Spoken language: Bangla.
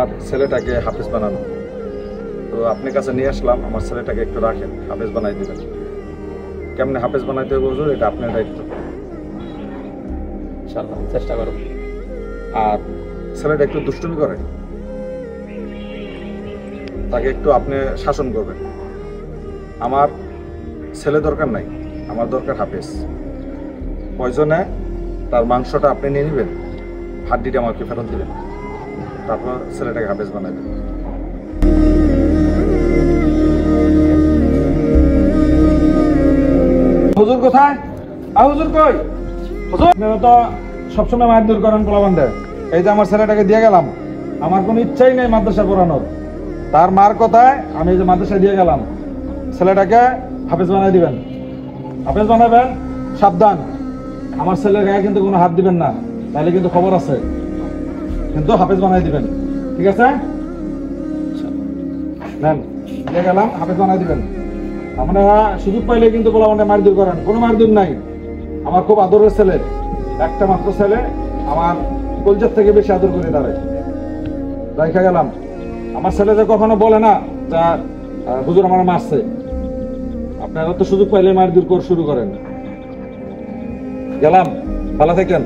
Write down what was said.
আমার ছেলেটাকে হাফেজ বানানো, তো আপনার কাছে নিয়ে আসলাম। আমার ছেলেটাকে একটু রাখেন, হাফেজ বানাই দিবেন। কেমনে হাফেজ বানাইতে হবে হুজুর, এটা আপনার দায়িত্ব। ইনশাআল্লাহ চেষ্টা করব। আর ছেলেটা একটু দুষ্টুমি করে, তাকে একটু আপনি শাসন করবেন। আমার ছেলে দরকার নাই, আমার দরকার হাফেজ। প্রয়োজনে তার মাংসটা আপনি নিয়ে নেবেন, হাড্ডিটা আমাকে ফেরত দিবেন, তারপর ছেলেটাকে হাফেজ বানাবেন। হুজুর কোথায়? হুজুর কই? হুজুর আপনারা তো সবসময় মায়ের দূর করেন পোলাবান্ধে। এই যে আমার ছেলেটাকে দিয়ে গেলাম, আমার কোনো ইচ্ছাই নেই মাদ্রাসা পড়ানোর। তার মার কথায় আমি এই যে মাদ্রাসায় দিয়ে গেলাম, ছেলেটাকে হাফেজ বানাই দিবেন। হাফেজ বানাবেন, সাবধান আমার ছেলের গায়ে কিন্তু কোনো হাত দিবেন না, তাহলে কিন্তু খবর আছে। কিন্তু হাফেজ বানাই দিবেন, ঠিক আছে? নেন, দিয়ে গেলাম, হাফেজ বানাই দিবেন। আপনারা সুযোগ পাইলে কিন্তু পোলাপানটা মারধর করেন, কোনো মারধর নাই। আমার খুব আদরের ছেলে, একটা মাত্র ছেলে, আমার কলজার থেকে বেশি আদর করে দাঁড়ায়। দেখা গেলাম আমার ছেলে যে কখনো বলে না যা হুজুর আমার মারছে। আপনারা তো সুযোগ পাইলে মারধর শুরু করেন। গেলাম, ভালো থাকেন।